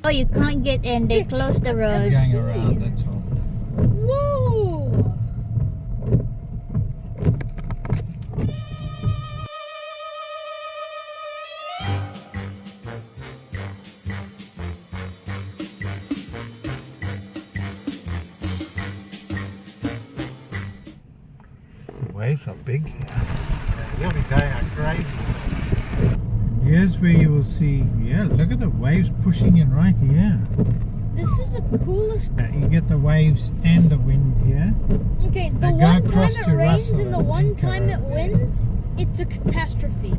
Oh, you can't get in. They closed the road. Going around, that's all. Whoa! The waves are big here. You'll be going like crazy. Here's where you will see, yeah, look at the waves pushing in right here. This is the coolest. You get the waves and the wind here. Okay, the They go one time across it to rains Russell and the and one Anchor time it over there. winds, it's a catastrophe.